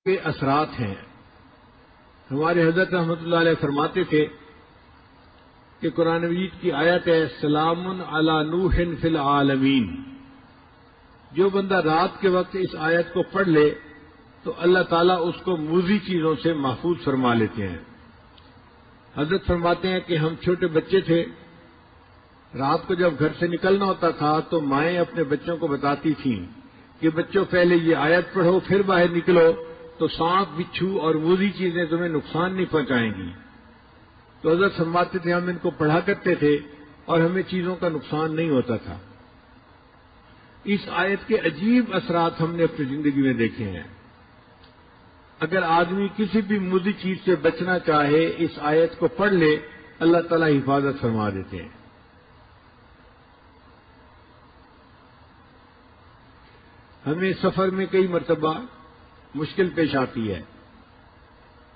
کے اثرات ہیں۔ ہمارے حضرت رحمۃ اللہ علیہ فرماتے تھے کہ قرآن مجید کی آیت ہے سلام علی نوح فی العالمین، جو بندہ رات کے وقت اس آیت کو پڑھ لے تو اللہ تعالیٰ اس کو موذی چیزوں سے محفوظ فرما لیتے ہیں۔ حضرت فرماتے ہیں کہ ہم چھوٹے بچے تھے، رات کو جب گھر سے نکلنا ہوتا تھا تو مائیں اپنے بچوں کو بتاتی تھیں کہ بچوں پہلے یہ آیت پڑھو پھر باہر نکلو تو سانپ بچھو اور موذی چیزیں تمہیں نقصان نہیں پہنچائیں گی۔ تو حضرت فرماتے تھے ہم ان کو پڑھا کرتے تھے اور ہمیں چیزوں کا نقصان نہیں ہوتا تھا۔ اس آیت کے عجیب اثرات ہم نے اپنی زندگی میں دیکھے ہیں۔ اگر آدمی کسی بھی موذی چیز سے بچنا چاہے اس آیت کو پڑھ لے اللہ تعالیٰ حفاظت فرما دیتے ہیں۔ ہمیں سفر میں کئی مرتبہ مشکل پیش آتی ہے۔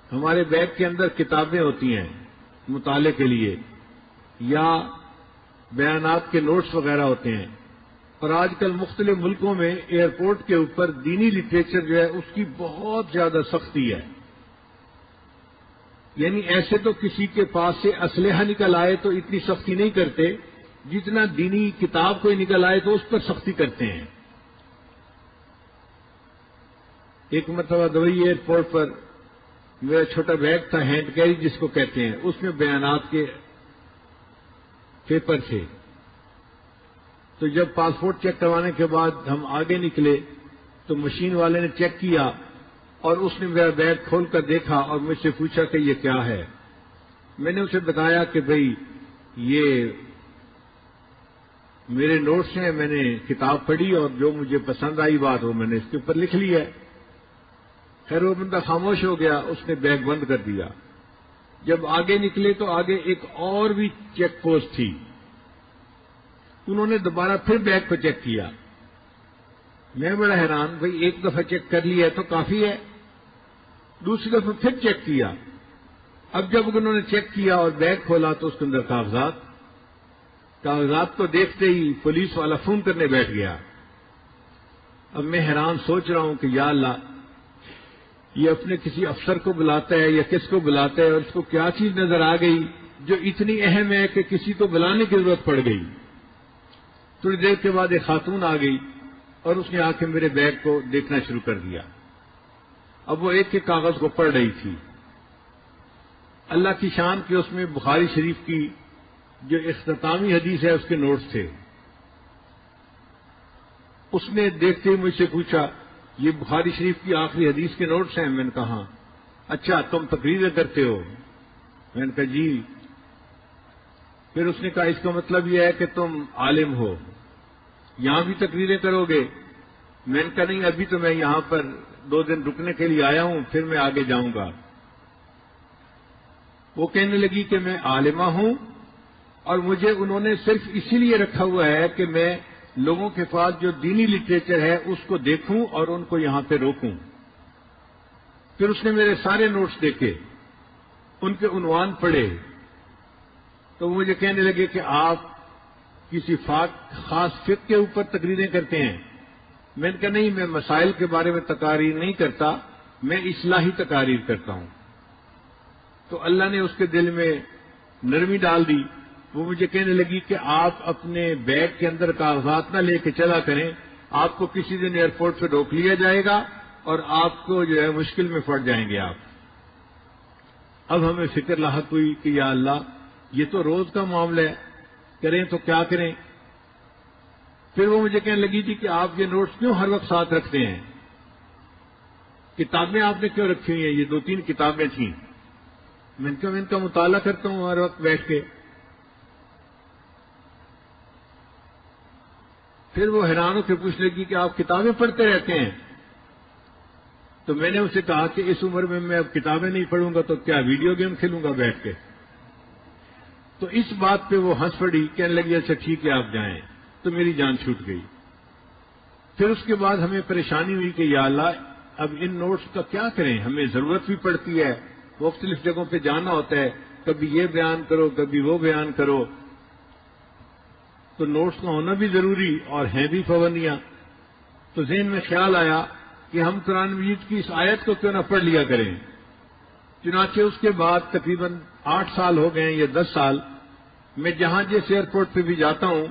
ہمارے بیگ کے اندر کتابیں ہوتی ہیں مطالعے کے لیے یا بیانات کے نوٹس وغیرہ ہوتے ہیں، اور آج کل مختلف ملکوں میں ایئرپورٹ کے اوپر دینی لٹریچر جو ہے اس کی بہت زیادہ سختی ہے۔ یعنی ایسے تو کسی کے پاس سے اسلحہ نکل آئے تو اتنی سختی نہیں کرتے، جتنا دینی کتاب کوئی نکل آئے تو اس پر سختی کرتے ہیں۔ ایک مرتبہ دبئی ایئرپورٹ پر میرا چھوٹا بیگ تھا، ہینڈ کیری جس کو کہتے ہیں، اس میں بیانات کے پیپر تھے۔ تو جب پاسپورٹ چیک کروانے کے بعد ہم آگے نکلے تو مشین والے نے چیک کیا اور اس نے میرا بیگ کھول کر دیکھا اور مجھ سے پوچھا کہ یہ کیا ہے۔ میں نے اسے بتایا کہ بھئی یہ میرے نوٹس ہیں، میں نے کتاب پڑھی اور جو مجھے پسند آئی بات وہ میں نے اس کے اوپر لکھ لی ہے۔ خیر وہ بندہ خاموش ہو گیا، اس نے بیگ بند کر دیا۔ جب آگے نکلے تو آگے ایک اور بھی چیک پوسٹ تھی، انہوں نے دوبارہ پھر بیگ کو چیک کیا۔ میں بڑا حیران، بھئی ایک دفعہ چیک کر لیا ہے تو کافی ہے، دوسری دفعہ پھر چیک کیا۔ اب جب انہوں نے چیک کیا اور بیگ کھولا تو اس کے اندر کاغذات کو دیکھتے ہی پولیس والا فون کرنے بیٹھ گیا۔ اب میں حیران سوچ رہا ہوں کہ یا اللہ، یہ اپنے کسی افسر کو بلاتا ہے یا کس کو بلاتا ہے اور اس کو کیا چیز نظر آ گئی جو اتنی اہم ہے کہ کسی کو بلانے کی ضرورت پڑ گئی۔ تھوڑی دیر کے بعد ایک خاتون آ گئی اور اس نے آ کے میرے بیگ کو دیکھنا شروع کر دیا۔ اب وہ ایک ایک کاغذ کو پڑھ رہی تھی۔ اللہ کی شان کہ اس میں بخاری شریف کی جو اختتامی حدیث ہے اس کے نوٹس تھے۔ اس نے دیکھتے ہی مجھ سے پوچھا یہ بخاری شریف کی آخری حدیث کے نوٹس ہیں؟ میں نے کہا اچھا تم تقریریں کرتے ہو؟ میں نے کہا جی۔ پھر اس نے کہا اس کا مطلب یہ ہے کہ تم عالم ہو، یہاں بھی تقریریں کرو گے؟ میں نے کہا نہیں، ابھی تو میں یہاں پر 2 دن رکنے کے لیے آیا ہوں، پھر میں آگے جاؤں گا۔ وہ کہنے لگی کہ میں عالمہ ہوں اور مجھے انہوں نے صرف اسی لیے رکھا ہوا ہے کہ میں لوگوں کے پاس جو دینی لٹریچر ہے اس کو دیکھوں اور ان کو یہاں پہ روکوں۔ پھر اس نے میرے سارے نوٹس دیکھے، ان کے عنوان پڑھے، تو مجھے کہنے لگے کہ آپ کسی خاص فقہ کے اوپر تقریریں کرتے ہیں؟ میں نے کہا نہیں، میں مسائل کے بارے میں تقاریر نہیں کرتا، میں اصلاحی تقاریر کرتا ہوں۔ تو اللہ نے اس کے دل میں نرمی ڈال دی۔ وہ مجھے کہنے لگی کہ آپ اپنے بیگ کے اندر کاغذات نہ لے کے چلا کریں، آپ کو کسی دن ایئرپورٹ پہ روک لیا جائے گا اور آپ کو جو ہے مشکل میں پڑ جائیں گے آپ۔ اب ہمیں فکر لاحق ہوئی کہ یا اللہ، یہ تو روز کا معاملہ ہے، کریں تو کیا کریں؟ پھر وہ مجھے کہنے لگی تھی کہ آپ یہ نوٹس کیوں ہر وقت ساتھ رکھتے ہیں؟ کتابیں آپ نے کیوں رکھی ہوئی ہیں؟ یہ 2-3 کتابیں تھیں۔ میں ان کا مطالعہ کرتا ہوں ہر وقت بیٹھ کے۔ پھر وہ حیران ہو کے پوچھنے لگی کہ آپ کتابیں پڑھتے رہتے ہیں؟ تو میں نے اسے کہا کہ اس عمر میں اب کتابیں نہیں پڑھوں گا تو کیا ویڈیو گیم کھیلوں گا بیٹھ کے؟ تو اس بات پہ وہ ہنس پڑی، کہنے لگی اچھا ٹھیک ہے آپ جائیں۔ تو میری جان چھوٹ گئی۔ پھر اس کے بعد ہمیں پریشانی ہوئی کہ یا اللہ، اب ان نوٹس کا کیا کریں؟ ہمیں ضرورت بھی پڑتی ہے، مختلف جگہوں پہ جانا ہوتا ہے، کبھی یہ بیان کرو کبھی وہ بیان کرو، تو نوٹس کا ہونا بھی ضروری اور ہیں بھی پابندیاں۔ تو ذہن میں خیال آیا کہ ہم قرآن مجید کی اس آیت کو کیوں نہ پڑھ لیا کریں۔ چنانچہ اس کے بعد تقریباً 8 سال ہو گئے ہیں یا 10 سال، میں جہاں جس ایئرپورٹ پہ بھی جاتا ہوں،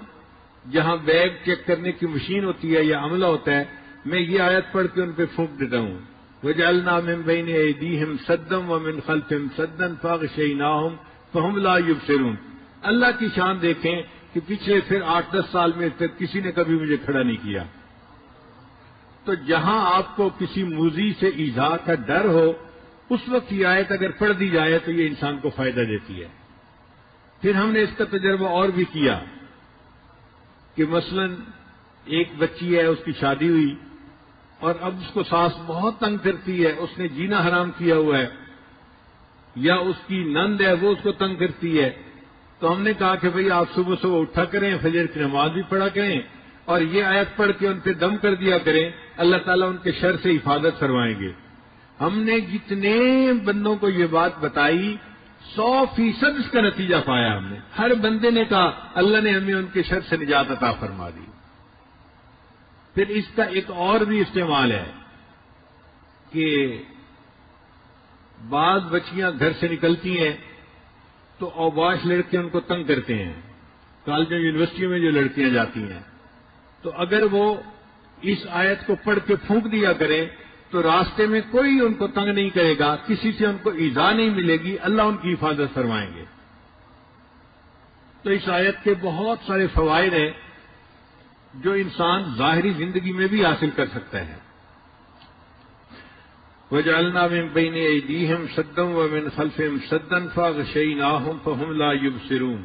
جہاں بیگ چیک کرنے کی مشین ہوتی ہے یا عملہ ہوتا ہے، میں یہ آیت پڑھ کے ان پہ پھونک دیتا ہوں، وَجَعَلْنَا مِن بَيْنِ أَيْدِيهِمْ سَدًّا وَمِنْ خَلْفِهِمْ سَدًّا فَأَغْشَيْنَاهُمْ فَهُمْ لَا يُبْصِرُونَ۔ اللہ کی شان دیکھیں کہ پچھلے پھر 8-10 سال میں تک کسی نے کبھی مجھے کھڑا نہیں کیا۔ تو جہاں آپ کو کسی موذی سے ایذا کا ڈر ہو، اس وقت یہ آیت اگر پڑھ دی جائے تو یہ انسان کو فائدہ دیتی ہے۔ پھر ہم نے اس کا تجربہ اور بھی کیا کہ مثلا ایک بچی ہے، اس کی شادی ہوئی اور اب اس کو ساس بہت تنگ کرتی ہے، اس نے جینا حرام کیا ہوا ہے، یا اس کی نند ہے وہ اس کو تنگ کرتی ہے، تو ہم نے کہا کہ بھئی آپ صبح صبح اٹھا کریں، فجر کی نماز بھی پڑھا کریں اور یہ آیت پڑھ کے ان پہ دم کر دیا کریں، اللہ تعالیٰ ان کے شر سے حفاظت فرمائیں گے۔ ہم نے جتنے بندوں کو یہ بات بتائی 100% اس کا نتیجہ پایا ہم نے۔ ہر بندے نے کہا اللہ نے ہمیں ان کے شر سے نجات عطا فرما دی۔ پھر اس کا ایک اور بھی استعمال ہے کہ بعض بچیاں گھر سے نکلتی ہیں تو اوباش لڑکے ان کو تنگ کرتے ہیں، کالجوں یونیورسٹیوں میں جو لڑکیاں جاتی ہیں، تو اگر وہ اس آیت کو پڑھ کے پھونک دیا کریں تو راستے میں کوئی ان کو تنگ نہیں کرے گا، کسی سے ان کو ایذا نہیں ملے گی، اللہ ان کی حفاظت فرمائیں گے۔ تو اس آیت کے بہت سارے فوائد ہیں جو انسان ظاہری زندگی میں بھی حاصل کر سکتا ہے۔ وَجَعَلْنَا مِن بَيْنِ أَيْدِيهِمْ سَدًّا وَمِنْ خَلْفِهِمْ سَدًّا فَأَغْشَيْنَاهُمْ فَهُمْ لَا يُبْصِرُونَ۔